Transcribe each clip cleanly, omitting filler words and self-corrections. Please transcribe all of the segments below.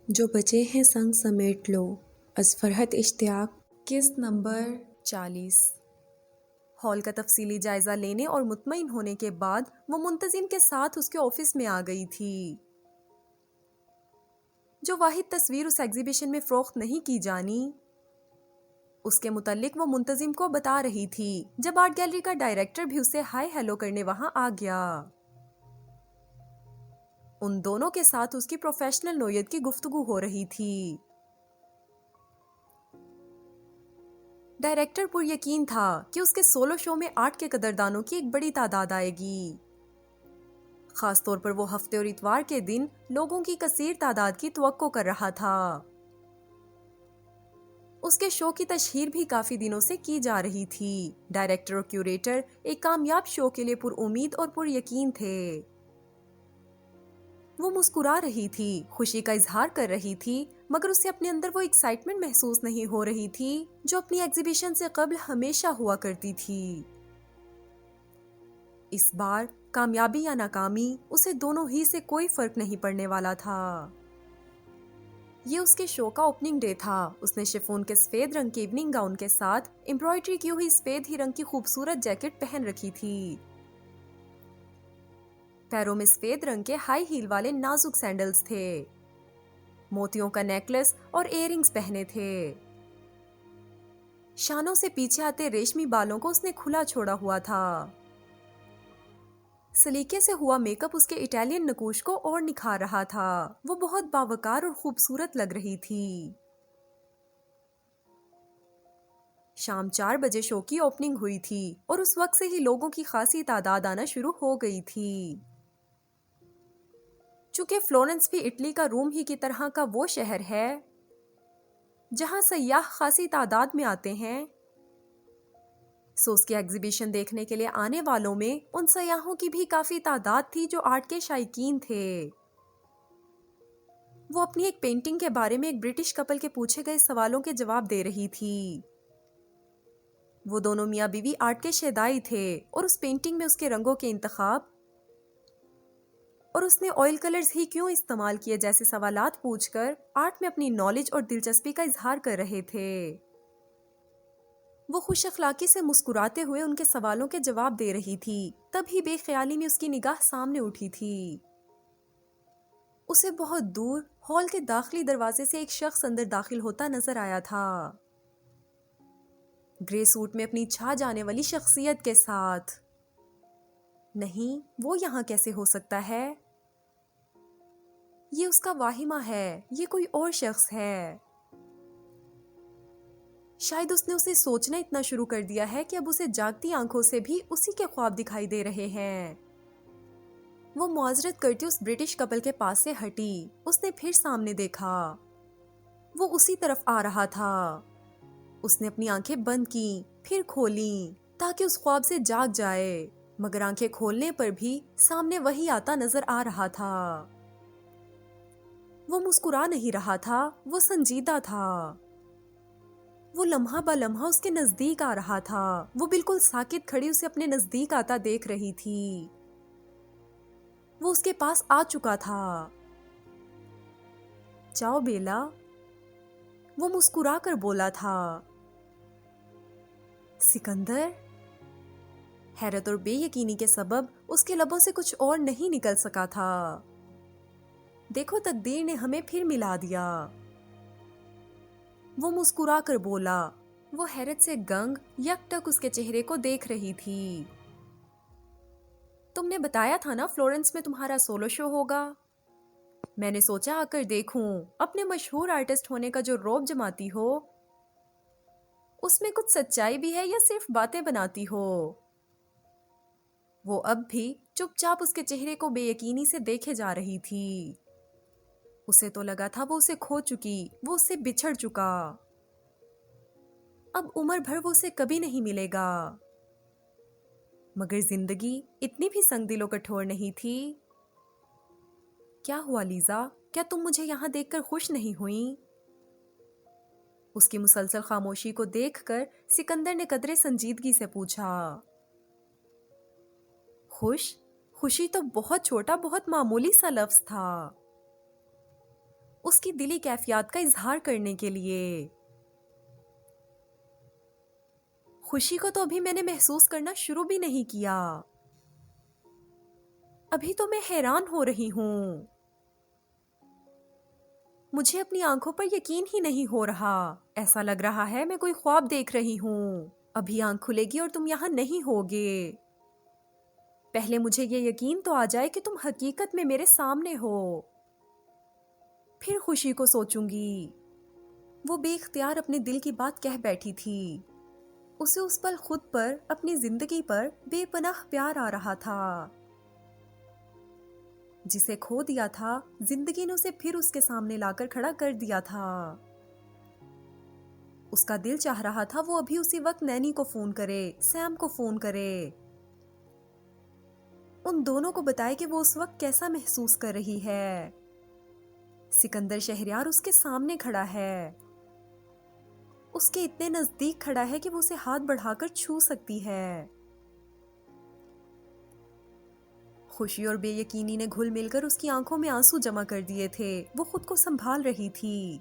جو بچے ہیں سنگ سمیٹ لو از فرحت اشتیاق۔ قسط نمبر 40۔ ہال کا تفصیلی جائزہ لینے اور مطمئن ہونے کے بعد وہ منتظم کے ساتھ اس کے آفس میں آ گئی تھی۔ جو واحد تصویر اس ایگزیبیشن میں فروخت نہیں کی جانی، اس کے متعلق وہ منتظم کو بتا رہی تھی جب آرٹ گیلری کا ڈائریکٹر بھی اسے ہائی ہیلو کرنے وہاں آ گیا۔ ان دونوں کے ساتھ اس کی پروفیشنل نوعیت کی گفتگو ہو رہی تھی۔ ڈائریکٹر پر یقین تھا کہ اس کے سولو شو میں آرٹ کے قدردانوں کی ایک بڑی تعداد آئے گی، خاص طور پر وہ ہفتے اور اتوار کے دن لوگوں کی کثیر تعداد کی توقع کر رہا تھا۔ اس کے شو کی تشہیر بھی کافی دنوں سے کی جا رہی تھی۔ ڈائریکٹر اور کیوریٹر ایک کامیاب شو کے لیے پر امید اور پر یقین تھے۔ وہ مسکرا رہی تھی، خوشی کا اظہار کر رہی تھی، مگر اسے اپنے اندر وہ ایکسائٹمنٹ محسوس نہیں ہو رہی تھی جو اپنی ایگزیبیشن سے قبل ہمیشہ ہوا کرتی تھی۔ اس بار کامیابی یا ناکامی اسے دونوں ہی سے کوئی فرق نہیں پڑنے والا تھا۔ یہ اس کے شو کا اوپننگ ڈے تھا۔ اس نے شفون کے سفید رنگ کے ایوننگ گاؤن کے ساتھ امبرائڈری کی ہوئی سفید ہی رنگ کی خوبصورت جیکٹ پہن رکھی تھی۔ پیروں میں سفید رنگ کے ہائی ہیل والے نازک سینڈلز تھے، موتیوں کا نیکلس اور ایئر رنگز پہنے تھے۔ شانوں سے پیچھے آتے ریشمی بالوں کو اس نے کھلا چھوڑا ہوا تھا۔ سلیقے سے ہوا میک اپ اس کے اٹالین نقوش کو اور نکھار رہا تھا۔ وہ بہت باوقار اور خوبصورت لگ رہی تھی۔ شام 4 بجے شو کی اوپننگ ہوئی تھی اور اس وقت سے ہی لوگوں کی خاصی تعداد آنا شروع ہو گئی تھی۔ چونکہ فلورنس بھی اٹلی کا روم ہی کی طرح کا وہ شہر ہے جہاں سیاح خاصی تعداد میں آتے ہیں، سو اس کی ایگزیبیشن دیکھنے کے لیے آنے والوں میں ان سیاحوں کی بھی کافی تعداد تھی جو آرٹ کے شائقین تھے۔ وہ اپنی ایک پینٹنگ کے بارے میں ایک برٹش کپل کے پوچھے گئے سوالوں کے جواب دے رہی تھی۔ وہ دونوں میاں بیوی آرٹ کے شیدائی تھے اور اس پینٹنگ میں اس کے رنگوں کے انتخاب اور اس نے آئل کلرز ہی کیوں استعمال کیے جیسے سوالات پوچھ کر آرٹ میں اپنی نالج اور دلچسپی کا اظہار کر رہے تھے۔ وہ خوش اخلاقی سے مسکراتے ہوئے ان کے سوالوں کے جواب دے رہی تھی، تب ہی بے خیالی میں اس کی نگاہ سامنے اٹھی تھی۔ اسے بہت دور ہال کے داخلی دروازے سے ایک شخص اندر داخل ہوتا نظر آیا تھا، گرے سوٹ میں اپنی چھا جانے والی شخصیت کے ساتھ۔ نہیں، وہ یہاں کیسے ہو سکتا ہے؟ یہ اس کا واہمہ ہے، یہ کوئی اور شخص ہے۔ شاید اس نے اسے سوچنا اتنا شروع کر دیا ہے کہ اب اسے جاگتی آنکھوں سے بھی اسی کے خواب دکھائی دے رہے ہیں۔ وہ معذرت کرتی اس برٹش کپل کے پاس سے ہٹی۔ اس نے پھر سامنے دیکھا، وہ اسی طرف آ رہا تھا۔ اس نے اپنی آنکھیں بند کی، پھر کھولیں تاکہ اس خواب سے جاگ جائے، مگر آنکھیں کھولنے پر بھی سامنے وہی آتا نظر آ رہا تھا۔ وہ مسکرا نہیں رہا تھا، وہ سنجیدہ تھا۔ وہ لمحہ بہ لمحہ اس کے نزدیک آ رہا تھا۔ وہ بالکل ساکت کھڑی اسے اپنے نزدیک آتا دیکھ رہی تھی۔ وہ اس کے پاس آ چکا تھا۔ چاؤ بیلا، وہ مسکرا کر بولا تھا۔ سکندر؟ حیرت اور بے یقینی کے سبب اس کے لبوں سے کچھ اور نہیں نکل سکا تھا۔ دیکھو تقدیر نے ہمیں پھر ملا دیا، وہ مسکرا کر بولا۔ وہ حیرت سے گنگ یک ٹک اس کے چہرے کو دیکھ رہی تھی۔ تم نے بتایا تھا نا فلورنس میں تمہارا سولو شو ہوگا؟ میں نے سوچا آ کر دیکھوں، اپنے مشہور آرٹسٹ ہونے کا جو روب جماتی ہو اس میں کچھ سچائی بھی ہے یا صرف باتیں بناتی ہو؟ وہ اب بھی چپ چاپ اس کے چہرے کو بے یقینی سے دیکھے جا رہی تھی۔ اسے تو لگا تھا وہ اسے کھو چکی، وہ اس سے بچھڑ چکا، اب عمر بھر وہ اسے کبھی نہیں ملے گا۔ مگر زندگی اتنی بھی سنگ دل و کٹھور نہیں تھی۔ کیا ہوا لیزا؟ کیا تم مجھے یہاں دیکھ کر خوش نہیں ہوئیں؟ اس کی مسلسل خاموشی کو دیکھ کر سکندر نے قدرے سنجیدگی سے پوچھا۔ خوشی تو بہت چھوٹا، بہت معمولی سا لفظ تھا۔ اس کی دلی کیفیات کا اظہار کرنے کے لیے۔ خوشی کو تو ابھی میں نے محسوس کرنا شروع بھی نہیں کیا، ابھی تو میں حیران ہو رہی ہوں۔ مجھے اپنی آنکھوں پر یقین ہی نہیں ہو رہا، ایسا لگ رہا ہے میں کوئی خواب دیکھ رہی ہوں۔ ابھی آنکھ کھلے گی اور تم یہاں نہیں ہوگے۔ پہلے مجھے یہ یقین تو آ جائے کہ تم حقیقت میں میرے سامنے ہو، پھر خوشی کو سوچوں گی۔ وہ بے اختیار اپنے دل کی بات کہہ بیٹھی تھی۔ اسے اس پل خود پر، اپنی زندگی پر بے پناہ پیار آ رہا تھا۔ جسے کھو دیا تھا، زندگی نے اسے پھر اس کے سامنے لا کر کھڑا کر دیا تھا۔ اس کا دل چاہ رہا تھا وہ ابھی اسی وقت نینی کو فون کرے، سیم کو فون کرے، ان دونوں کو بتائے کہ وہ اس وقت کیسا محسوس کر رہی ہے۔ سکندر شہریار اس کے سامنے کھڑا ہے، اس کے اتنے نزدیک کھڑا ہے کہ وہ اسے ہاتھ بڑھا کر چھو سکتی ہے۔ خوشی اور بے یقینی نے گھل مل کر اس کی آنکھوں میں آنسو جمع کر دیے تھے۔ وہ خود کو سنبھال رہی تھی۔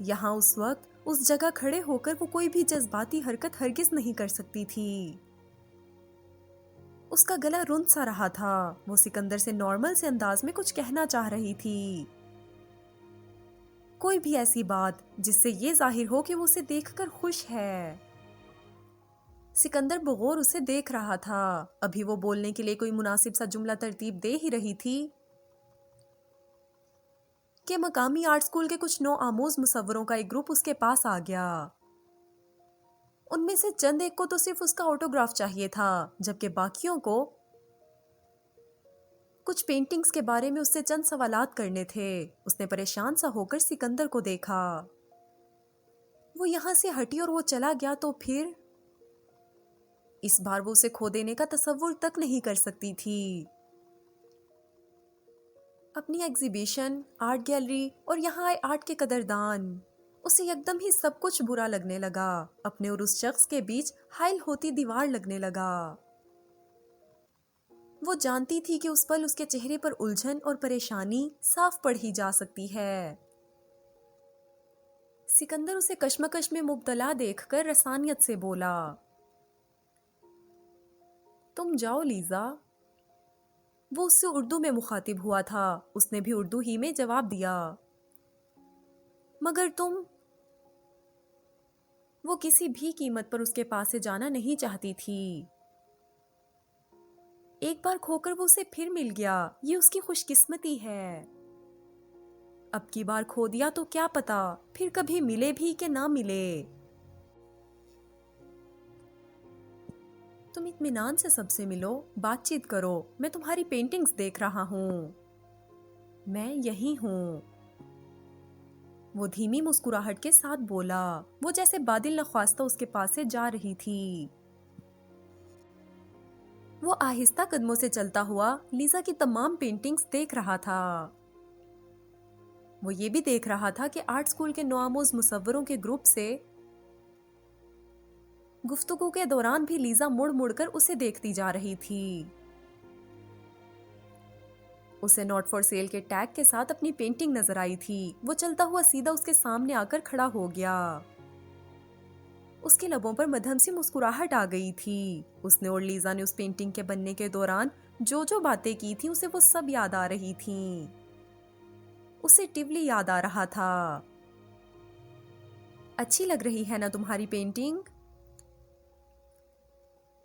یہاں اس وقت اس جگہ کھڑے ہو کر وہ کوئی بھی جذباتی حرکت ہرگز نہیں کر سکتی تھی۔ اس کا گلا رند سا رہا تھا۔ وہ سکندر سے نارمل سے انداز میں کچھ کہنا چاہ رہی تھی، کوئی بھی ایسی بات جس سے یہ ظاہر ہو کہ وہ اسے دیکھ کر خوش ہے۔ سکندر بغور اسے دیکھ رہا تھا۔ ابھی وہ بولنے کے لیے کوئی مناسب سا جملہ ترتیب دے ہی رہی تھی کہ مقامی آرٹ سکول کے کچھ نو آموز مصوروں کا ایک گروپ اس کے پاس آ گیا۔ ان میں سے چند ایک کو تو صرف اس کا آٹوگراف چاہیے تھا، جبکہ باقیوں کو کچھ پینٹنگز کے بارے میں اس سے چند سوالات کرنے تھے۔ اس نے پریشان سا ہو کر سکندر کو دیکھا۔ وہ یہاں سے ہٹی اور وہ چلا گیا تو پھر اس بار وہ اسے کھو دینے کا تصور تک نہیں کر سکتی تھی۔ اپنی ایگزیبیشن، آرٹ گیلری اور یہاں آئے آرٹ کے قدردان، اسے یکدم ہی سب کچھ برا لگنے لگا۔ اپنے اور اس شخص کے بیچ حائل ہوتی دیوار لگنے لگا۔ وہ جانتی تھی کہ اس پل اس کے چہرے پر الجھن اور پریشانی صاف پڑھی جا سکتی ہے۔ سکندر اسے کشمکش میں مبتلا دیکھ کر رسانیت سے بولا، تم جاؤ لیزا۔ وہ اس سے اردو میں مخاطب ہوا تھا۔ اس نے بھی اردو ہی میں جواب دیا، مگر تم۔ وہ کسی بھی قیمت پر اس کے پاس سے جانا نہیں چاہتی تھی۔ ایک بار کھو کر وہ اسے پھر مل گیا، یہ اس کی خوش قسمتی ہے۔ اب کی بار کھو دیا تو کیا پتا پھر کبھی ملے بھی کہ نہ ملے۔ تم اطمینان سے سب سے ملو، بات چیت کرو، میں تمہاری پینٹنگز دیکھ رہا ہوں، میں یہی ہوں۔ وہ دھیمی مسکراہٹ کے ساتھ بولا، وہ جیسے بادل نخواستہ اس کے پاس سے جا رہی تھی۔ وہ آہستہ قدموں سے چلتا ہوا لیزا کی تمام پینٹنگز دیکھ رہا تھا۔ وہ یہ بھی دیکھ رہا تھا کہ آرٹ سکول کے نوآموز مصوروں کے گروپ سے گفتگو کے دوران بھی لیزا مڑ مڑ کر اسے دیکھتی جا رہی تھی۔ اسے ناٹ فار سیل کے ٹیگ کے ساتھ اپنی پینٹنگ نظر آئی تھی۔ وہ چلتا ہوا سیدھا اس کے سامنے آ کر کھڑا ہو گیا۔ اس کے لبوں پر مدھم سی مسکراہٹ آ گئی تھی۔ اس نے اور لیزا نے اس پینٹنگ کے بننے کے دوران جو جو باتیں کی تھیں اسے وہ سب یاد آ رہی تھیں۔ اسے ٹیولی یاد آ رہا تھا۔ اچھی لگ رہی ہے نا تمہاری پینٹنگ؟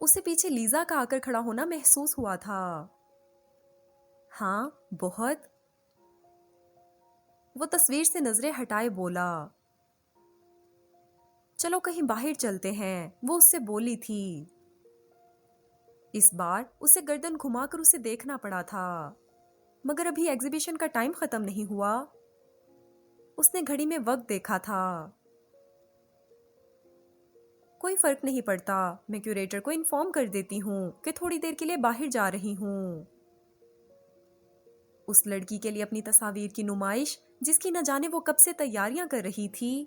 اسے پیچھے لیزا کا آ کر کھڑا ہونا محسوس ہوا تھا۔ ہاں، بہت۔ وہ تصویر سے نظریں ہٹائے بولا، چلو کہیں باہر چلتے ہیں، وہ اس سے بولی تھی۔ اس بار اسے گردن گھما کر اسے دیکھنا پڑا تھا، مگر ابھی ایگزیبیشن کا ٹائم ختم نہیں ہوا۔ اس نے گھڑی میں وقت دیکھا تھا۔ کوئی فرق نہیں پڑتا، میں کیوریٹر کو انفارم کر دیتی ہوں کہ تھوڑی دیر کے لیے باہر جا رہی ہوں۔ اس لڑکی کے لیے اپنی تصاویر کی نمائش، جس کی نہ جانے وہ کب سے تیاریاں کر رہی تھی،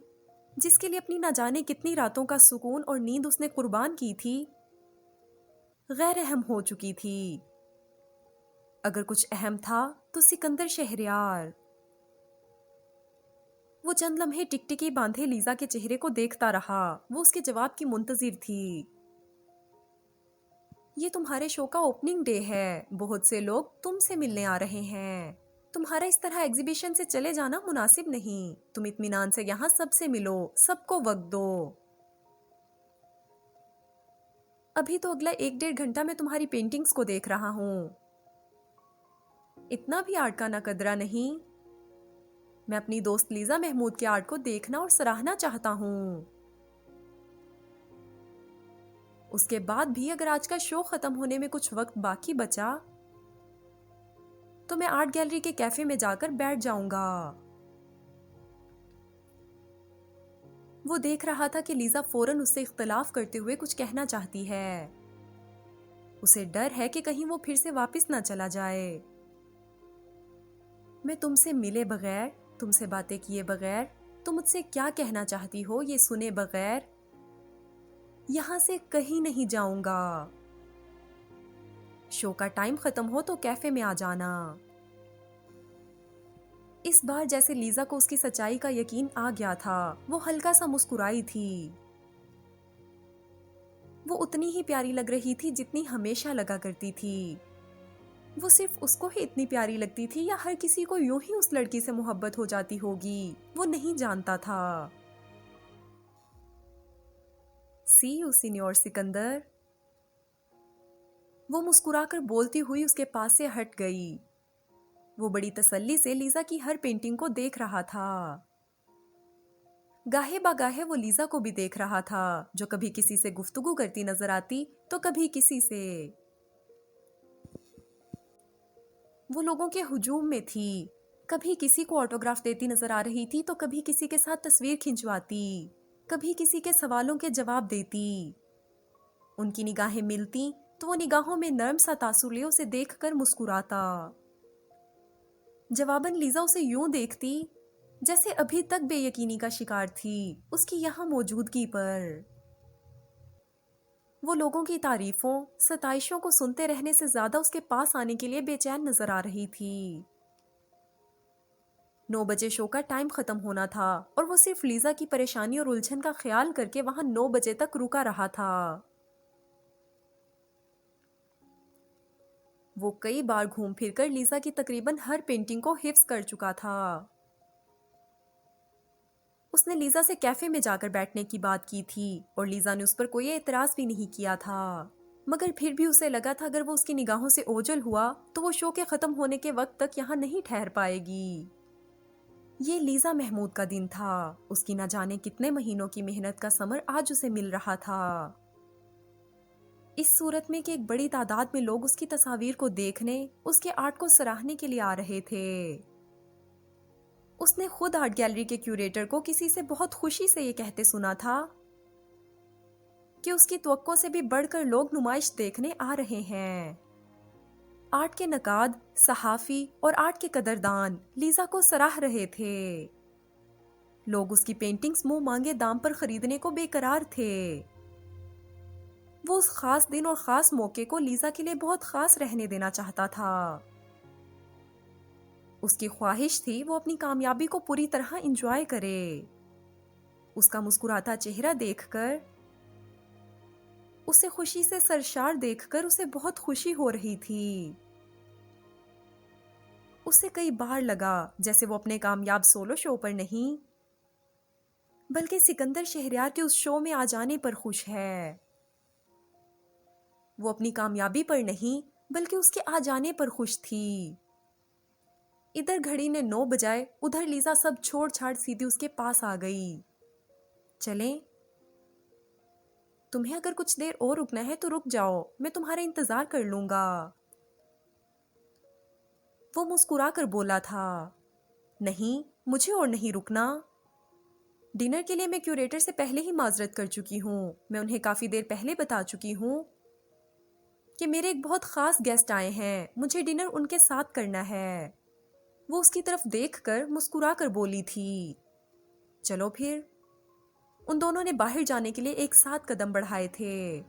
جس کے لیے اپنی نہ جانے کتنی راتوں کا سکون اور نیند اس نے قربان کی تھی، غیر اہم ہو چکی تھی۔ اگر کچھ اہم تھا تو سکندر شہریار۔ وہ چند لمحے ٹکٹکی باندھے لیزا کے چہرے کو دیکھتا رہا. وہ اس کے جواب کی منتظر تھی. یہ تمہارے شو کا اوپننگ ڈے ہے. بہت سے لوگ تم سے ملنے آ رہے ہیں. تمہارا اس طرح ایگزیبیشن سے چلے جانا مناسب نہیں. تم اطمینان سے یہاں سب سے ملو. سب کو وقت دو. ابھی تو اگلا 1-1.5 گھنٹہ میں تمہاری پینٹنگز کو دیکھ رہا ہوں. اتنا بھی آرٹ کا نہ قدرہ نہیں. میں اپنی دوست لیزا محمود کے آرٹ کو دیکھنا اور سراہنا چاہتا ہوں. اس کے بعد بھی اگر آج کا شو ختم ہونے میں کچھ وقت باقی بچا تو میں آرٹ گیلری کے کیفے میں جا کر بیٹھ جاؤں گا. وہ دیکھ رہا تھا کہ لیزا فوراً اس سے اختلاف کرتے ہوئے کچھ کہنا چاہتی ہے. اسے ڈر ہے کہ کہیں وہ پھر سے واپس نہ چلا جائے. میں تم سے ملے بغیر، تم سے باتیں کیے بغیر، تم مجھ سے کیا کہنا چاہتی ہو یہ سنے بغیر یہاں سے کہیں نہیں جاؤں گا. شو کا ٹائم ختم ہو تو کیفے میں آ جانا. اس بار جیسے لیزا کو اس کی سچائی کا یقین آ گیا تھا. وہ ہلکا سا مسکرائی تھی. وہ اتنی ہی پیاری لگ رہی تھی جتنی ہمیشہ لگا کرتی تھی. وہ صرف اس کو ہی اتنی پیاری لگتی تھی یا ہر کسی کو یوں ہی اس لڑکی سے محبت ہو جاتی ہوگی. وہ نہیں جانتا تھا. سی یو سینیور سکندر. وہ مسکرا کر بولتی ہوئی اس کے پاس سے ہٹ گئی. وہ بڑی تسلی سے لیزا کی ہر پینٹنگ کو دیکھ رہا تھا. گاہے باگاہے وہ لیزا کو بھی دیکھ رہا تھا جو کبھی کسی سے گفتگو کرتی نظر آتی تو کبھی کسی سے. وہ لوگوں کے ہجوم میں تھی. کبھی کسی کو آٹوگراف دیتی نظر آ رہی تھی تو کبھی کسی کے ساتھ تصویر کھنچواتی، کبھی کسی کے سوالوں کے جواب دیتی. ان کی نگاہیں ملتی تو وہ نگاہوں میں نرم سا تاثر لے اسے دیکھ کر مسکراتا. جواباً لیزا اسے یوں دیکھتی جیسے ابھی تک بے یقینی کا شکار تھی اس کی یہاں موجودگی پر. وہ لوگوں کی تعریفوں، ستائشوں کو سنتے رہنے سے زیادہ اس کے پاس آنے کے لیے بے چین نظر آ رہی تھی. 9 بجے شو کا ٹائم ختم ہونا تھا اور وہ صرف لیزا کی پریشانی اور الجھن کا خیال کر کے وہاں 9 بجے تک رکا رہا تھا. وہ کئی بار گھوم پھر کر لیزا کی تقریباً ہر پینٹنگ کو حفظ کر چکا تھا. اس نے لیزا سے کیفے میں جا کر بیٹھنے کی بات کی تھی اور لیزا نے اس پر کوئی اعتراض بھی نہیں کیا تھا. مگر پھر بھی اسے لگا تھا اگر وہ اس کی نگاہوں سے اوجھل ہوا تو وہ شو کے ختم ہونے کے وقت تک یہاں نہیں ٹھہر پائے گی. یہ لیزا محمود کا دن تھا. اس کی نہ جانے کتنے مہینوں کی محنت کا ثمر آج اسے مل رہا تھا. اس صورت میں کہ ایک بڑی تعداد میں لوگ اس کی تصاویر کو دیکھنے، اس کے آرٹ کو سراہنے کے لیے آ رہے تھے. اس نے خود آرٹ گیلری کے کیوریٹر کو کسی سے بہت خوشی سے یہ کہتے سنا تھا کہ اس کی توقع سے بھی بڑھ کر لوگ نمائش دیکھنے آ رہے ہیں. آرٹ کے نقاد، صحافی اور آرٹ کے قدردان لیزا کو سراہ رہے تھے. لوگ اس کی پینٹنگز منہ مانگے دام پر خریدنے کو بے قرار تھے. وہ اس خاص دن اور خاص موقع کو لیزا کے لیے بہت خاص رہنے دینا چاہتا تھا. اس کی خواہش تھی وہ اپنی کامیابی کو پوری طرح انجوائے کرے. اس کا مسکراتا چہرہ دیکھ کر، اسے خوشی سے سرشار دیکھ کر اسے بہت خوشی ہو رہی تھی. اسے کئی بار لگا جیسے وہ اپنے کامیاب سولو شو پر نہیں بلکہ سکندر شہریار کے اس شو میں آ جانے پر خوش ہے. وہ اپنی کامیابی پر نہیں بلکہ اس کے آ جانے پر خوش تھی. ادھر گھڑی نے 9 بجائے، ادھر لیزا سب چھوڑ چھاڑ سیدھی اس کے پاس آ گئی. چلیں، تمہیں اگر کچھ دیر اور رکنا ہے تو رک جاؤ، میں تمہارا انتظار کر لوں گا. وہ مسکرا کر بولا تھا، نہیں، مجھے اور نہیں رکنا. ڈنر کے لیے میں کیوریٹر سے پہلے ہی معذرت کر چکی ہوں. میں انہیں کافی دیر پہلے بتا چکی ہوں کہ میرے ایک بہت خاص گیسٹ آئے ہیں. مجھے ڈنر ان کے ساتھ کرنا ہے. وہ اس کی طرف دیکھ کر مسکرا کر بولی تھی. چلو پھر. ان دونوں نے باہر جانے کے لیے ایک ساتھ قدم بڑھائے تھے.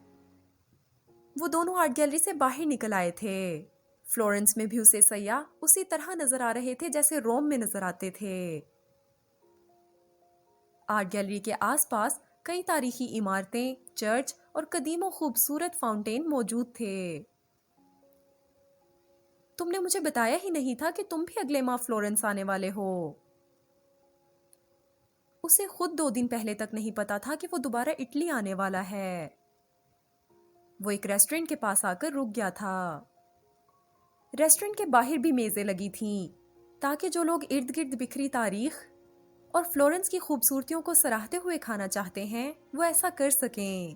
وہ دونوں آرٹ گیلری سے باہر نکل آئے تھے. فلورنس میں بھی اسے سیاح اسی طرح نظر آ رہے تھے جیسے روم میں نظر آتے تھے. آرٹ گیلری کے آس پاس کئی تاریخی عمارتیں، چرچ اور قدیم و خوبصورت فاؤنٹین موجود تھے۔ تم نے مجھے بتایا ہی نہیں تھا کہ تم بھی اگلے ماہ فلورنس آنے والے ہو۔ اسے خود 2 دن پہلے تک نہیں پتا تھا کہ وہ دوبارہ اٹلی آنے والا ہے۔ وہ ایک ریسٹورنٹ کے پاس آ کر رک گیا تھا۔ ریسٹورنٹ کے باہر بھی میزیں لگی تھیں تاکہ جو لوگ ارد گرد بکھری تاریخ اور فلورنس کی خوبصورتیوں کو سراہتے ہوئے کھانا چاہتے ہیں وہ ایسا کر سکیں۔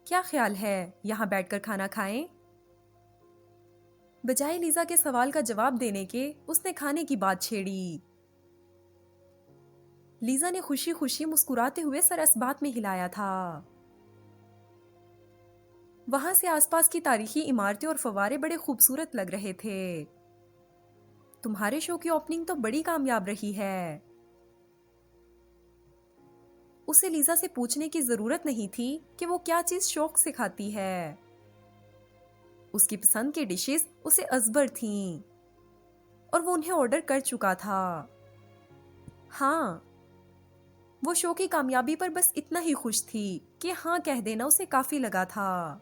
کیا خیال ہے یہاں بیٹھ کر کھانا کھائیں؟ بجائے لیزا کے سوال کا جواب دینے کے اس نے کھانے کی بات چھیڑی۔ لیزا نے خوشی خوشی مسکراتے ہوئے سر اس بات میں ہلایا تھا۔ وہاں سے آس پاس کی تاریخی عمارتیں اور فوارے بڑے خوبصورت لگ رہے تھے۔ تمہارے شو کی اوپننگ تو بڑی کامیاب رہی ہے۔ اسے لیزا سے پوچھنے کی ضرورت نہیں تھی کہ وہ کیا چیز شوق سے کھاتی ہے۔ اس کی پسند کی ڈشز اسے ازبر تھیں اور وہ انہیں آرڈر کر چکا تھا۔ ہاں، وہ شو کی کامیابی پر بس اتنا ہی خوش تھی کہ ہاں کہہ دینا اسے کافی لگا تھا۔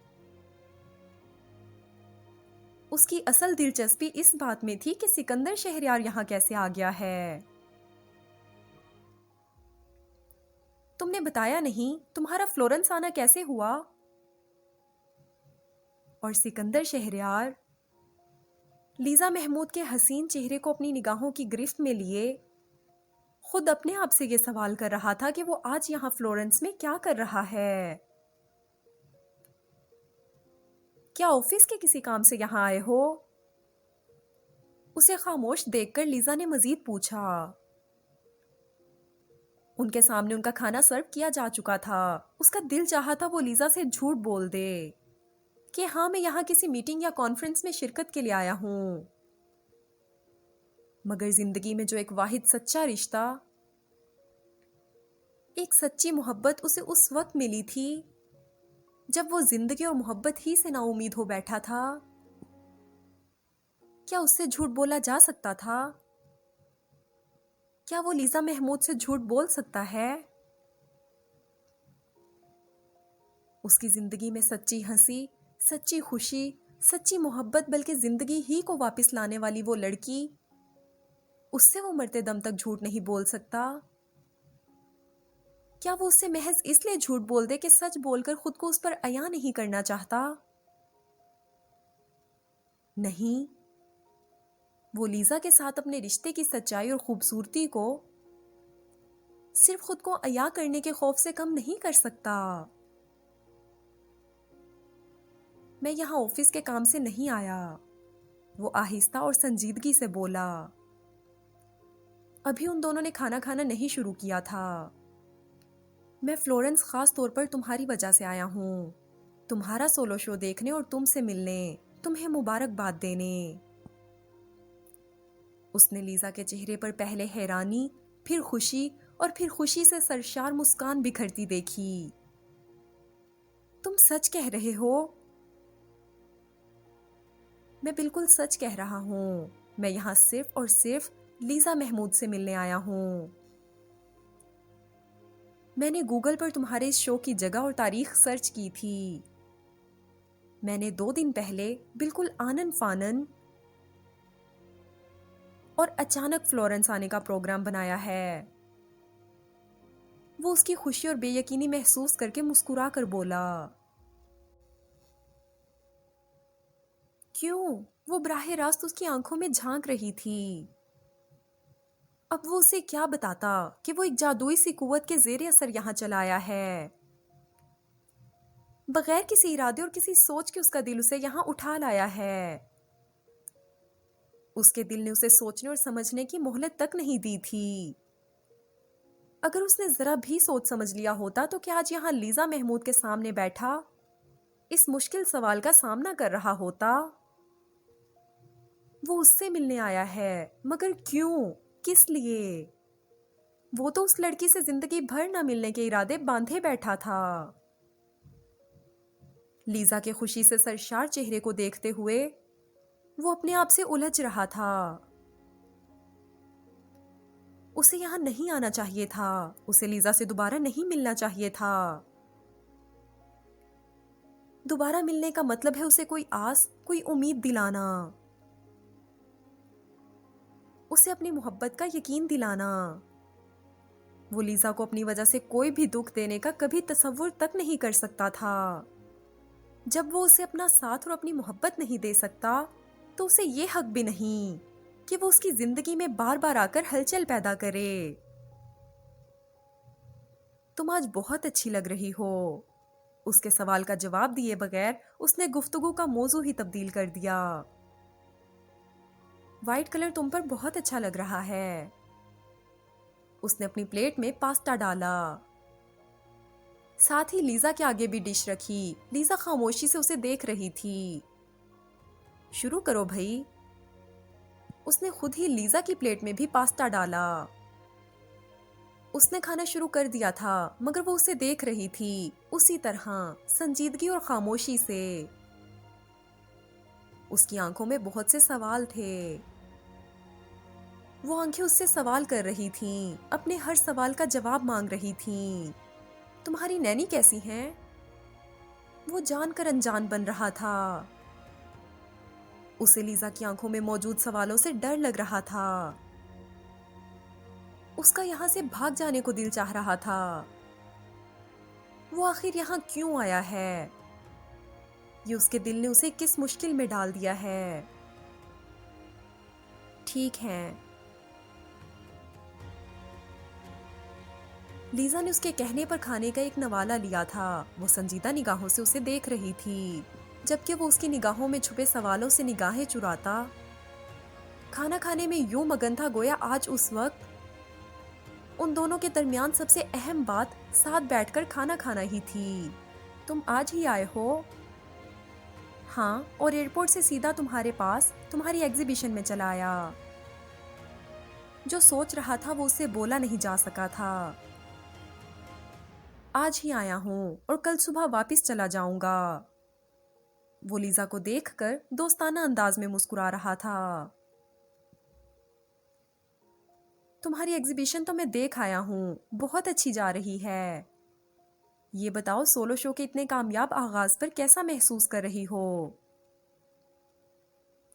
اس کی اصل دلچسپی اس بات میں تھی کہ سکندر شہریار یہاں کیسے آ گیا ہے۔ تم نے بتایا نہیں تمہارا فلورنس آنا کیسے ہوا؟ اور سکندر شہریار لیزا محمود کے حسین چہرے کو اپنی نگاہوں کی گرفت میں لیے خود اپنے آپ سے یہ سوال کر رہا تھا کہ وہ آج یہاں فلورنس میں کیا کر رہا ہے۔ کیا آفس کے کسی کام سے یہاں آئے ہو؟ اسے خاموش دیکھ کر لیزا نے مزید پوچھا۔ ان کے سامنے ان کا کھانا سرو کیا جا چکا تھا۔ اس کا دل چاہا تھا وہ لیزا سے جھوٹ بول دے کہ ہاں میں یہاں کسی میٹنگ یا کانفرنس میں شرکت کے لیے آیا ہوں، مگر زندگی میں جو ایک واحد سچا رشتہ، ایک سچی محبت اسے اس وقت ملی تھی جب وہ زندگی اور محبت ہی سے نا امید ہو بیٹھا تھا، کیا اس سے جھوٹ بولا جا سکتا تھا؟ کیا وہ لیزا محمود سے جھوٹ بول سکتا ہے؟ اس کی زندگی میں سچی ہنسی، سچی خوشی، سچی محبت بلکہ زندگی ہی کو واپس لانے والی وہ لڑکی، اس سے وہ مرتے دم تک جھوٹ نہیں بول سکتا؟ کیا وہ اس سے محض اس لیے جھوٹ بول دے کہ سچ بول کر خود کو اس پر عیاں نہیں کرنا چاہتا؟ نہیں، وہ لیزا کے ساتھ اپنے رشتے کی سچائی اور خوبصورتی کو صرف خود کو عیاں کرنے کے خوف سے کم نہیں کر سکتا۔ میں یہاں آفس کے کام سے نہیں آیا، وہ آہستہ اور سنجیدگی سے بولا۔ ابھی ان دونوں نے کھانا کھانا نہیں شروع کیا تھا۔ میں فلورنس خاص طور پر تمہاری وجہ سے آیا ہوں، تمہارا سولو شو دیکھنے اور تم سے ملنے، تمہیں مبارکباد دینے۔ اس نے لیزا کے چہرے پر پہلے حیرانی، پھر خوشی اور پھر خوشی سے سرشار مسکان بکھرتی دیکھی۔ تم سچ کہہ رہے ہو؟ میں بالکل سچ کہہ رہا ہوں، میں یہاں صرف اور صرف لیزا محمود سے ملنے آیا ہوں۔ میں نے گوگل پر تمہارے اس شو کی جگہ اور تاریخ سرچ کی تھی۔ میں نے 2 دن پہلے بالکل آنن فانن اور اچانک فلورنس آنے کا پروگرام بنایا ہے۔ وہ اس کی خوشی اور بے یقینی محسوس کر کے مسکرا کر بولا۔ کیوں؟ وہ براہ راست اس کی آنکھوں میں جھانک رہی تھی۔ اب وہ اسے کیا بتاتا کہ وہ ایک جادوئی سی قوت کے زیر اثر یہاں چلا آیا ہے، بغیر کسی ارادے اور کسی سوچ کے اس کا دل اسے یہاں اٹھا لایا ہے۔ اس کے دل نے اسے سوچنے اور سمجھنے کی مہلت تک نہیں دی تھی۔ اگر اس نے ذرا بھی سوچ سمجھ لیا ہوتا تو کیا آج یہاں لیزا محمود کے سامنے بیٹھا اس مشکل سوال کا سامنا کر رہا ہوتا؟ وہ اس سے ملنے آیا ہے، مگر کیوں؟ کس لیے؟ وہ تو اس لڑکی سے زندگی بھر نہ ملنے کے ارادے باندھے بیٹھا تھا۔ لیزا کے خوشی سے سرشار چہرے کو دیکھتے ہوئے وہ اپنے آپ سے الجھ رہا تھا۔ اسے یہاں نہیں آنا چاہیے تھا، اسے لیزا سے دوبارہ نہیں ملنا چاہیے تھا۔ دوبارہ ملنے کا مطلب ہے اسے کوئی آس، کوئی امید دلانا، اسے اپنی محبت کا یقین دلانا۔ وہ لیزا کو اپنی وجہ سے کوئی بھی دکھ دینے کا کبھی تصور تک نہیں کر سکتا تھا۔ جب وہ اسے اپنا ساتھ اور اپنی محبت نہیں دے سکتا تو اسے یہ حق بھی نہیں کہ وہ اس کی زندگی میں بار بار آ کر ہلچل پیدا کرے۔ تم آج بہت اچھی لگ رہی ہو۔ اس کے سوال کا جواب دیے بغیر اس نے گفتگو کا موضوع ہی تبدیل کر دیا۔ وائٹ کلر تم پر بہت اچھا لگ رہا ہے۔ اس نے اپنی پلیٹ میں پاستا ڈالا، ساتھ ہی لیزا کے آگے بھی ڈش رکھی۔ لیزا خاموشی سے اسے دیکھ رہی تھی۔ شروع کرو بھائی۔ اس نے خود ہی لیزا کی پلیٹ میں بھی پاستا ڈالا۔ اس نے کھانا شروع کر دیا تھا مگر وہ اسے دیکھ رہی تھی، اسی طرح سنجیدگی اور خاموشی سے۔ اس کی آنکھوں میں بہت سے سوال تھے۔ وہ آنکھیں اس سے سوال کر رہی تھیں، اپنے ہر سوال کا جواب مانگ رہی تھیں۔ تمہاری نینی کیسی ہیں؟ وہ جان کر انجان بن رہا تھا۔ اسے لیزا کی آنکھوں میں موجود سوالوں سے ڈر لگ رہا تھا۔ اس کا یہاں سے بھاگ جانے کو دل چاہ رہا تھا۔ وہ آخر یہاں کیوں آیا ہے؟ یہ اس کے دل نے اسے کس مشکل میں ڈال دیا ہے؟ ٹھیک ہے۔ لیزا نے اس کے کہنے پر کھانے کا ایک نوالہ لیا تھا۔ وہ سنجیدہ نگاہوں سے اسے دیکھ رہی تھی، جبکہ وہ اس کی نگاہوں میں چھپے سوالوں سے نگاہیں چراتا۔ کھانا کھانے میں یوں مگن تھا گویا آج اس وقت ان دونوں کے درمیان سب سے اہم بات ساتھ بیٹھ کر کھانا کھانا ہی تھی۔ تم آج ہی آئے ہو؟ ہاں، اور ایئرپورٹ سے سیدھا تمہارے پاس تمہاری ایگزیبیشن میں چلا آیا۔ جو سوچ رہا تھا وہ اسے بولا نہیں جا سکا تھا۔ آج ہی آیا ہوں اور کل صبح واپس چلا جاؤں گا۔ وہ لیزا کو دیکھ کر دوستانہ انداز میں مسکرا رہا تھا۔ تمہاری ایگزیبیشن تو میں دیکھ آیا ہوں، بہت اچھی جا رہی ہے۔ یہ بتاؤ سولو شو کے اتنے کامیاب آغاز پر کیسا محسوس کر رہی ہو؟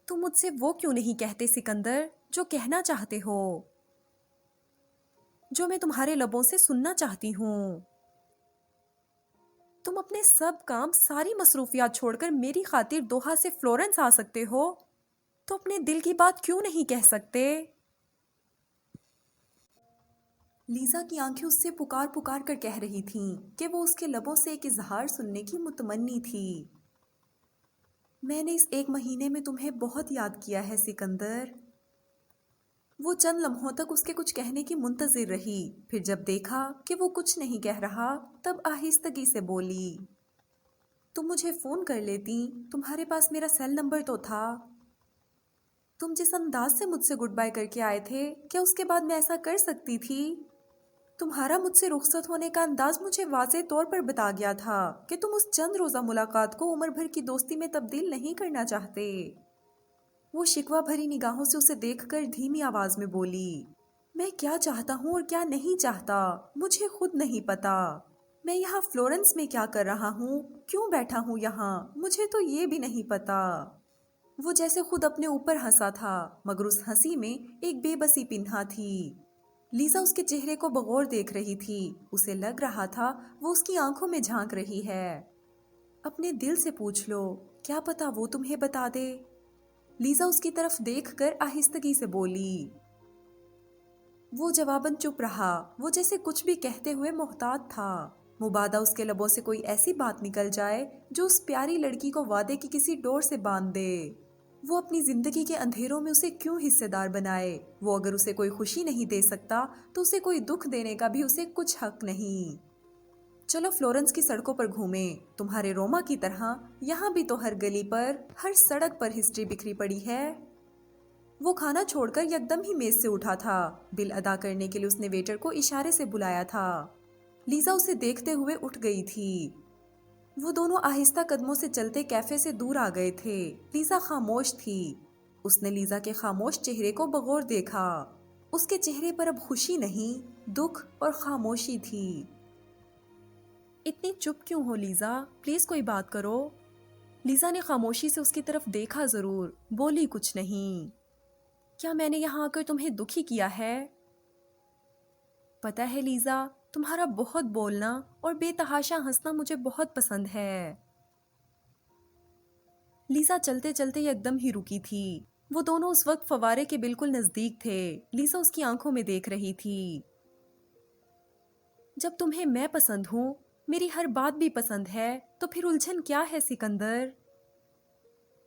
تم مجھ سے وہ کیوں نہیں کہتے سکندر جو کہنا چاہتے ہو، جو میں تمہارے لبوں سے سننا چاہتی ہوں؟ تم اپنے سب کام، ساری مصروفیات چھوڑ کر میری خاطر دوحہ سے فلورنس آ سکتے ہو تو اپنے دل کی بات کیوں نہیں کہہ سکتے؟ لیزا کی آنکھیں اس سے پکار پکار کر کہہ رہی تھیں کہ وہ اس کے لبوں سے ایک اظہار سننے کی متمنی تھی۔ میں نے اس ایک مہینے میں تمہیں بہت یاد کیا ہے سکندر۔ وہ چند لمحوں تک اس کے کچھ کہنے کی منتظر رہی، پھر جب دیکھا کہ وہ کچھ نہیں کہہ رہا تب آہستگی سے بولی، تم مجھے فون کر لیتی، تمہارے پاس میرا سیل نمبر تو تھا۔ تم جس انداز سے مجھ سے گڈ بائی کر کے آئے تھے، کیا اس کے بعد میں ایسا کر سکتی تھی؟ تمہارا مجھ سے رخصت ہونے کا انداز مجھے واضح طور پر بتا گیا تھا کہ تم اس چند روزہ ملاقات کو عمر بھر کی دوستی میں تبدیل نہیں کرنا چاہتے۔ وہ شکوہ بھری نگاہوں سے اسے دیکھ کر دھیمی آواز میں بولی، میں کیا چاہتا ہوں اور کیا نہیں چاہتا مجھے خود نہیں پتا۔ میں یہاں فلورنس میں کیا کر رہا ہوں، کیوں بیٹھا ہوں یہاں، مجھے تو یہ بھی نہیں پتا۔ وہ جیسے خود اپنے اوپر ہنسا تھا مگر اس ہنسی میں ایک بے بسی پنہا تھی۔ لیزا اس کے چہرے کو بغور دیکھ رہی تھی، اسے لگ رہا تھا وہ اس کی آنکھوں میں جھانک رہی ہے۔ اپنے دل سے پوچھ لو، کیا پتا وہ تمہیں بتا دے۔ لیزا اس کی طرف دیکھ کر آہستگی سے بولی۔ وہ جواباً چپ رہا، وہ جیسے کچھ بھی کہتے ہوئے محتاط تھا، مبادا اس کے لبوں سے کوئی ایسی بات نکل جائے جو اس پیاری لڑکی کو وعدے کی کسی ڈور سے باندھ دے۔ وہ اپنی زندگی کے اندھیروں میں اسے کیوں حصے دار بنائے؟ وہ اگر اسے کوئی خوشی نہیں دے سکتا تو اسے کوئی دکھ دینے کا بھی اسے کچھ حق نہیں۔ چلو فلورنس کی سڑکوں پر گھومیں، تمہارے روما کی طرح یہاں بھی تو ہر گلی پر، ہر سڑک پر ہسٹری بکھری پڑی ہے۔ وہ کھانا چھوڑ کر یکدم ہی میز سے اٹھا تھا، بل ادا کرنے کے لیے اس نے ویٹر کو اشارے سے بلایا تھا۔ لیزا اسے دیکھتے ہوئے اٹھ گئی تھی۔ وہ دونوں آہستہ قدموں سے چلتے کیفے سے دور آ گئے تھے۔ لیزا خاموش تھی۔ اس نے لیزا کے خاموش چہرے کو بغور دیکھا۔ اس کے چہرے پر اب خوشی نہیں، دکھ اور خاموشی تھی۔ اتنی چپ کیوں ہو لیزا؟ پلیز کوئی بات کرو۔ لیزا نے خاموشی سے اس کی طرف دیکھا ضرور، بولی کچھ نہیں۔ کیا میں نے یہاں آ کر تمہیں دکھی کیا ہے؟ پتہ ہے لیزا، تمہارا بہت بولنا اور بے تحاشا ہنسنا مجھے بہت پسند ہے۔ لیزا چلتے چلتے ایک دم ہی رکی تھی۔ وہ دونوں اس وقت فوارے کے بالکل نزدیک تھے۔ لیزا اس کی آنکھوں میں دیکھ رہی تھی۔ جب تمہیں میں پسند ہوں، میری ہر بات بھی پسند ہے، تو پھر الجھن کیا ہے سکندر؟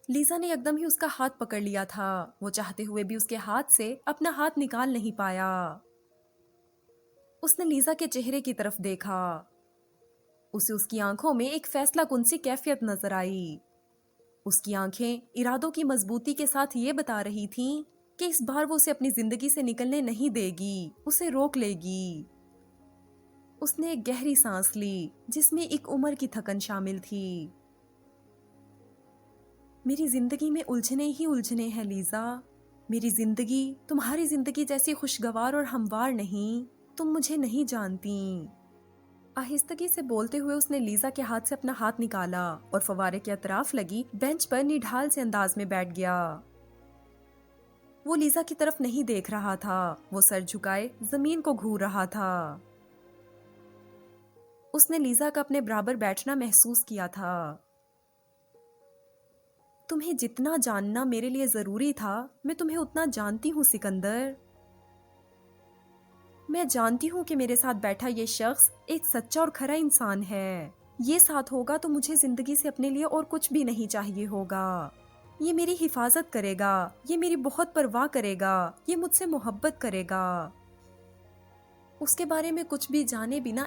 لیزا نے ایک دم ہی اس کا ہاتھ پکڑ لیا تھا۔ وہ چاہتے ہوئے بھی اس کے ہاتھ سے اپنا ہاتھ نکال نہیں پایا۔ اس نے لیزا کے چہرے کی طرف دیکھا۔ اسے اس کی آنکھوں میں ایک فیصلہ کن سی کیفیت نظر آئی۔ اس کی آنکھیں ارادوں کی مضبوطی کے ساتھ یہ بتا رہی تھیں کہ اس بار وہ اسے اپنی زندگی سے نکلنے نہیں دے گی، اسے روک لے گی۔ اس نے ایک گہری سانس لی جس میں ایک عمر کی تھکن شامل تھی۔ میری زندگی میں الجھنے ہی الجھنے ہیں لیزا۔ میری زندگی تمہاری زندگی جیسی خوشگوار اور ہموار نہیں۔ تم مجھے نہیں جانتی۔ آہستگی سے بولتے ہوئے اس نے لیزا کے ہاتھ سے اپنا ہاتھ نکالا اور فوارے کے اطراف لگی بینچ پر نڈھال سے انداز میں بیٹھ گیا۔ وہ لیزا کی طرف نہیں دیکھ رہا تھا، وہ سر جھکائے زمین کو گھور رہا تھا۔ اس نے لیزا کا اپنے برابر بیٹھنا محسوس کیا تھا۔ تمہیں جتنا جاننا میرے لیے ضروری تھا، میں تمہیں اتنا جانتی ہوں سکندر۔ میں جانتی ہوں کہ میرے ساتھ بیٹھا یہ شخص ایک سچا اور کھرا انسان ہے۔ یہ ساتھ ہوگا تو مجھے زندگی سے اپنے لیے اور کچھ بھی نہیں چاہیے ہوگا۔ یہ میری حفاظت کرے گا، یہ میری بہت پرواہ کرے گا، یہ مجھ سے محبت کرے گا۔ اس کے بارے میں کچھ بھی جانے بنا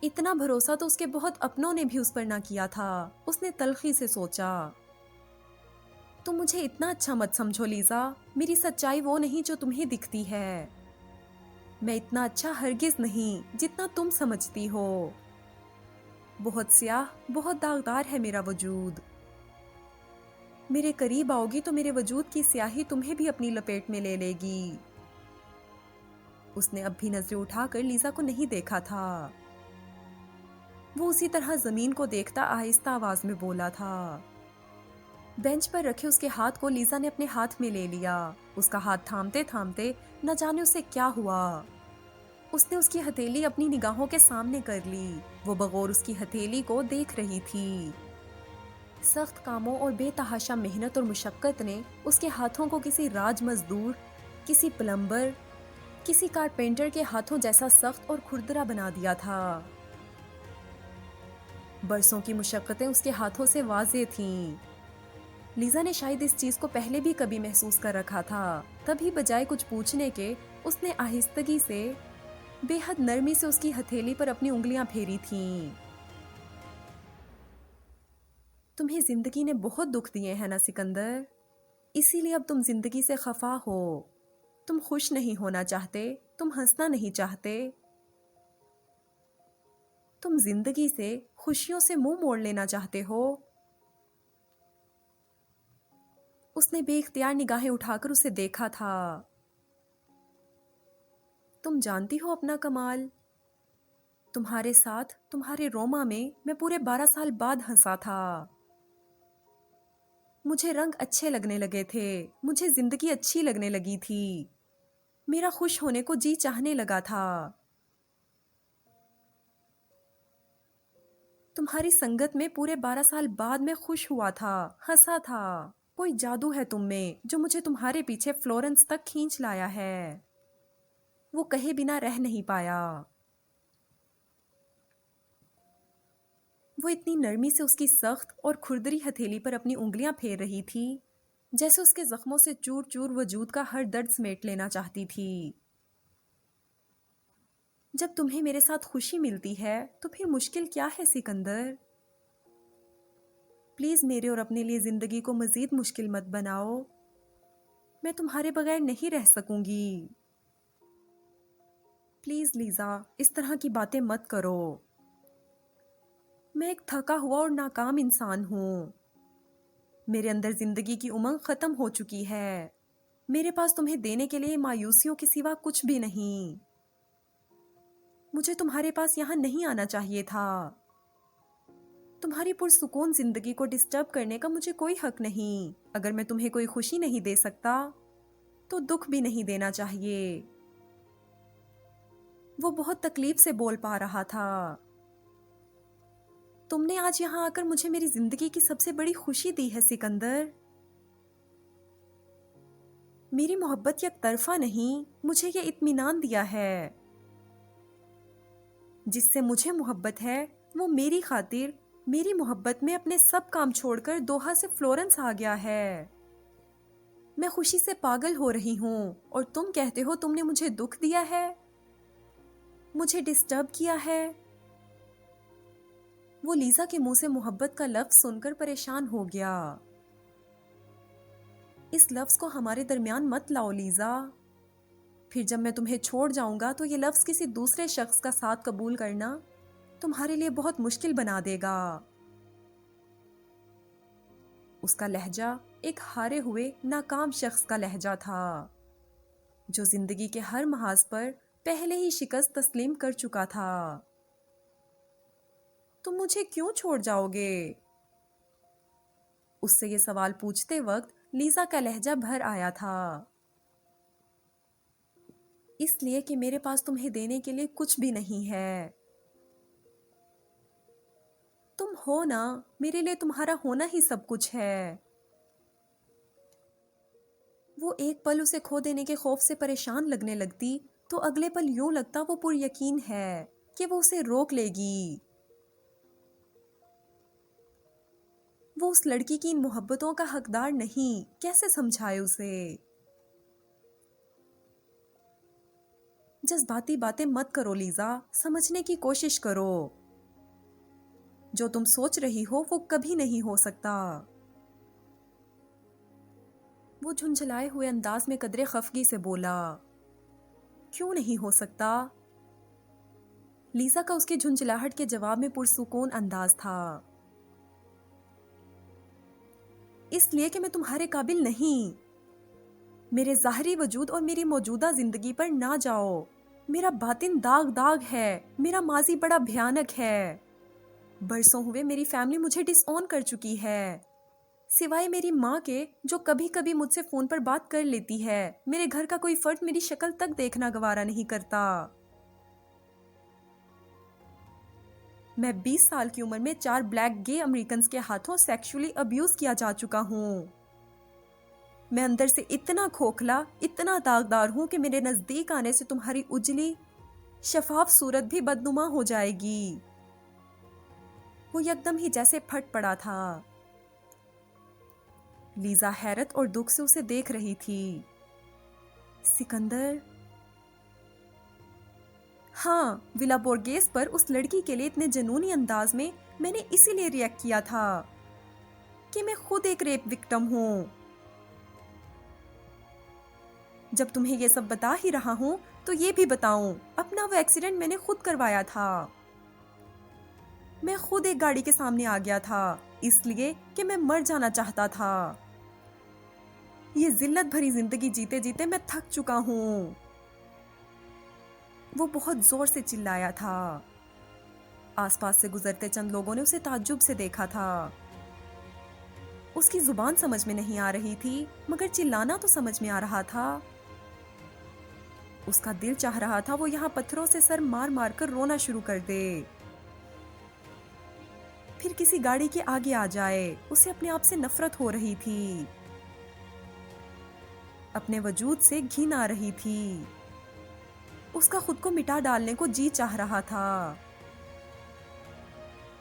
اتنا بھروسہ تو اس کے بہت اپنوں نے بھی اس پر نہ کیا تھا۔ اس نے تلخی سے سوچا۔ تم مجھے اتنا اچھا مت سمجھو لیزا، میری سچائی وہ نہیں جو تمہیں دکھتی ہے۔ میں اتنا اچھا ہرگز نہیں جتنا تم سمجھتی ہو۔ بہت سیاہ، بہت داغدار ہے میرا وجود۔ میرے قریب آؤ گی تو میرے وجود کی سیاہی تمہیں بھی اپنی لپیٹ میں لے لے گی۔ اس نے اب بھی نظریں اٹھا کر لیزا کو نہیں دیکھا تھا۔ وہ اسی طرح زمین کو دیکھتا آہستہ آواز میں بولا تھا۔ بینچ پر رکھے اس کے ہاتھ کو لیزا نے اپنے ہاتھ میں لے لیا۔ اس کا ہاتھ تھامتے تھامتے نہ جانے اسے کیا ہوا۔ اس نے اس کی ہتھیلی اپنی نگاہوں کے سامنے کر لی۔ وہ بغور اس کی ہتھیلی کو دیکھ رہی تھی۔ سخت کاموں اور بے تحاشا محنت اور مشقت نے اس کے ہاتھوں کو کسی راج مزدور، کسی پلمبر، کسی کارپینٹر کے ہاتھوں جیسا سخت اور کھردرا بنا دیا تھا۔ برسوں کی مشقتیں اس کے ہاتھوں سے واضح تھیں۔ لیزا نے شاید اس چیز کو پہلے بھی کبھی محسوس کر رکھا تھا، تبھی بجائے کچھ پوچھنے کے اس نے آہستگی سے، بے حد نرمی سے اس کی ہتھیلی پر اپنی انگلیاں پھیری تھیں۔ تمہیں زندگی نے بہت دکھ دیے ہیں نا سکندر، اسی لیے اب تم زندگی سے خفا ہو۔ تم خوش نہیں ہونا چاہتے، تم ہنسنا نہیں چاہتے، تم زندگی سے، خوشیوں سے منہ موڑ لینا چاہتے ہو۔ اس نے بے اختیار نگاہیں اٹھا کر اسے دیکھا تھا۔ تم جانتی ہو اپنا کمال؟ تمہارے ساتھ، تمہارے روما میں پورے 12 سال بعد ہنسا تھا۔ مجھے رنگ اچھے لگنے لگے تھے، مجھے زندگی اچھی لگنے لگی تھی، میرا خوش ہونے کو جی چاہنے لگا تھا۔ تمہاری سنگت میں پورے 12 سال بعد میں خوش ہوا تھا، ہنسا تھا۔ کوئی جادو ہے تم میں جو مجھے تمہارے پیچھے فلورنس تک کھینچ لایا ہے۔ وہ کہے بنا رہ نہیں پایا۔ وہ اتنی نرمی سے اس کی سخت اور کھردری ہتھیلی پر اپنی انگلیاں پھیر رہی تھی جیسے اس کے زخموں سے چور چور وجود کا ہر درد سمیٹ لینا چاہتی تھی۔ جب تمہیں میرے ساتھ خوشی ملتی ہے تو پھر مشکل کیا ہے سکندر؟ پلیز میرے اور اپنے لیے زندگی کو مزید مشکل مت بناؤ۔ میں تمہارے بغیر نہیں رہ سکوں گی۔ پلیز لیزا، اس طرح کی باتیں مت کرو۔ میں ایک تھکا ہوا اور ناکام انسان ہوں۔ میرے اندر زندگی کی امنگ ختم ہو چکی ہے۔ میرے پاس تمہیں دینے کے لیے مایوسیوں کے سوا کچھ بھی نہیں. مجھے تمہارے پاس یہاں نہیں آنا چاہیے تھا. تمہاری پرسکون زندگی کو ڈسٹرب کرنے کا مجھے کوئی حق نہیں. اگر میں تمہیں کوئی خوشی نہیں دے سکتا تو دکھ بھی نہیں دینا چاہیے. وہ بہت تکلیف سے بول پا رہا تھا. تم نے آج یہاں آ کر مجھے میری زندگی کی سب سے بڑی خوشی دی ہے سکندر. میری محبت یک طرفہ نہیں، مجھے یہ اطمینان دیا ہے. جس سے مجھے محبت ہے وہ میری خاطر میری محبت میں اپنے سب کام چھوڑ کر دوحہ سے فلورنس آ گیا ہے. میں خوشی سے پاگل ہو رہی ہوں اور تم کہتے ہو تم نے مجھے دکھ دیا ہے، مجھے ڈسٹرب کیا ہے. وہ لیزا کے منہ سے محبت کا لفظ سن کر پریشان ہو گیا. اس لفظ کو ہمارے درمیان مت لاؤ لیزا. پھر جب میں تمہیں چھوڑ جاؤں گا تو یہ لفظ کسی دوسرے شخص کا ساتھ قبول کرنا تمہارے لیے بہت مشکل بنا دے گا. اس کا لہجہ ایک ہارے ہوئے ناکام شخص کا لہجہ تھا جو زندگی کے ہر محاذ پر پہلے ہی شکست تسلیم کر چکا تھا. تم مجھے کیوں چھوڑ جاؤ گے؟ اس سے یہ سوال پوچھتے وقت لیزا کا لہجہ بھر آیا تھا. اس لیے کہ میرے پاس تمہیں دینے کے لیے کچھ بھی نہیں ہے. تم ہو نا، میرے لیے تمہارا ہونا ہی سب کچھ ہے. وہ ایک پل اسے کھو دینے کے خوف سے پریشان لگنے لگتی تو اگلے پل یوں لگتا وہ پر یقین ہے کہ وہ اسے روک لے گی. وہ اس لڑکی کی ان محبتوں کا حقدار نہیں، کیسے سمجھائے اسے؟ جذباتی باتیں مت کرو لیزا، سمجھنے کی کوشش کرو. جو تم سوچ رہی ہو وہ کبھی نہیں ہو سکتا. وہ جھنجھلائے ہوئے انداز میں قدرے خفگی سے بولا. کیوں نہیں ہو سکتا؟ لیزا کا اس کی جھنجھلاہٹ کے جواب میں پرسکون انداز تھا. اس لیے کہ میں تمہارے قابل نہیں. میرے ظاہری وجود اور میری موجودہ زندگی پر نہ جاؤ. میرا باطن داغ داغ ہے، میرا ماضی بڑا بھیانک ہے. برسوں ہوئے میری فیملی مجھے ڈس اون کر چکی ہے. سوائے میری ماں کے جو کبھی کبھی مجھ سے فون پر بات کر لیتی ہے، میرے گھر کا کوئی فرد میری شکل تک دیکھنا گوارا نہیں کرتا. میں 20 سال کی عمر میں 4 بلیک گے امریکنز کے ہاتھوں سیکشولی ابیوز کیا جا چکا ہوں. میں اندر سے اتنا کھوکھلا، اتنا داغدار ہوں کہ میرے نزدیک آنے سے تمہاری اجلی شفاف صورت بھی بدنما ہو جائے گی. وہ یکدم ہی جیسے پھٹ پڑا تھا. لیزا حیرت اور دکھ سے اسے دیکھ رہی تھی. سکندر؟ ہاں، ولا بورگیس پر اس لڑکی کے لیے اتنے جنونی انداز میں نے اسی لیے ریئیکٹ کیا تھا کہ میں خود ایک ریپ وکٹم ہوں. جب تمہیں یہ سب بتا ہی رہا ہوں تو یہ بھی بتاؤں، اپنا وہ ایکسیڈنٹ میں نے خود کروایا تھا. میں خود ایک گاڑی کے سامنے آ گیا تھا اس لیے کہ میں مر جانا چاہتا تھا. یہ ذلت بھری زندگی جیتے جیتے میں تھک چکا ہوں. وہ بہت زور سے چلایا تھا. آس پاس سے گزرتے چند لوگوں نے اسے تعجب سے دیکھا تھا. اس کی زبان سمجھ میں نہیں آ رہی تھی مگر چلانا تو سمجھ میں آ رہا تھا. اس کا دل چاہ رہا تھا وہ یہاں پتھروں سے سر مار مار کر رونا شروع کر دے، پھر کسی گاڑی کے آگے آ جائے. اسے اپنے آپ سے نفرت ہو رہی تھی، اپنے وجود سے گھن آ رہی تھی. اس کا خود کو مٹا ڈالنے کو جی چاہ رہا تھا.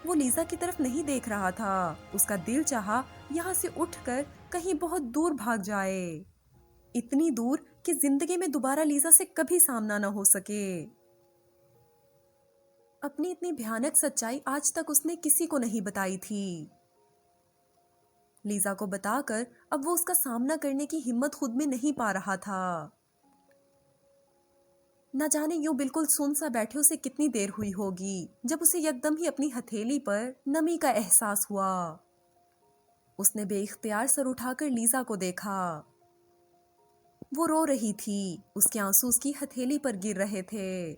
وہ لیزا کی طرف نہیں دیکھ رہا تھا. اس کا دل چاہا یہاں سے اٹھ کر کہیں بہت دور بھاگ جائے، اتنی دور کہ زندگی میں دوبارہ لیزا سے کبھی سامنا نہ ہو سکے. اپنی اتنی بھیانک سچائی آج تک اس نے کسی کو نہیں بتائی تھی. لیزا کو بتا کر اب وہ اس کا سامنا کرنے کی ہمت خود میں نہیں پا رہا تھا. نہ جانے یوں بالکل سن سا بیٹھے اسے کتنی دیر ہوئی ہوگی جب اسے یکدم ہی اپنی ہتھیلی پر نمی کا احساس ہوا. اس نے بے اختیار سر اٹھا کر لیزا کو دیکھا. وہ رو رہی تھی، اس کے آنسو اس کی ہتھیلی پر گر رہے تھے۔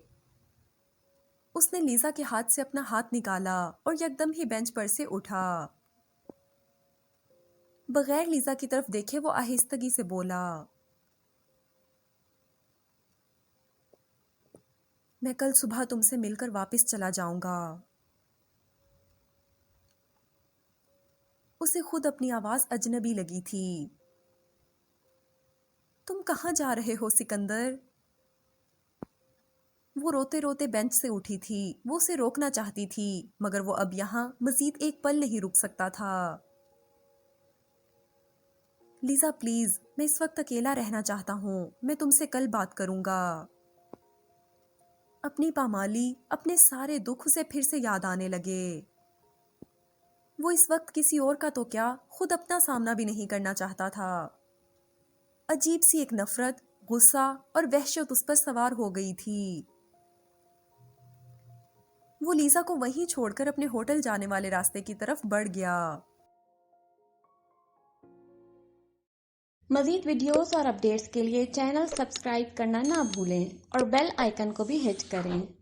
اس نے لیزا کے ہاتھ سے اپنا ہاتھ نکالا اور یکدم ہی بینچ پر سے اٹھا۔ بغیر لیزا کی طرف دیکھے وہ آہستگی سے بولا، میں کل صبح تم سے مل کر واپس چلا جاؤں گا۔ اسے خود اپنی آواز اجنبی لگی تھی۔ تم کہاں جا رہے ہو سکندر؟ وہ روتے روتے بینچ سے اٹھی تھی۔ وہ اسے روکنا چاہتی تھی مگر وہ اب یہاں مزید ایک پل نہیں رک سکتا تھا۔ لیزا پلیز، میں اس وقت اکیلا رہنا چاہتا ہوں، میں تم سے کل بات کروں گا۔ اپنی پامالی، اپنے سارے دکھ اسے پھر سے یاد آنے لگے۔ وہ اس وقت کسی اور کا تو کیا، خود اپنا سامنا بھی نہیں کرنا چاہتا تھا۔ عجیب سی ایک نفرت، غصہ اور وحشت اس پر سوار ہو گئی تھی۔ وہ لیزا کو وہیں چھوڑ کر اپنے ہوٹل جانے والے راستے کی طرف بڑھ گیا۔ مزید ویڈیوز اور اپڈیٹس کے لیے چینل سبسکرائب کرنا نہ بھولیں اور بیل آئیکن کو بھی ہٹ کریں۔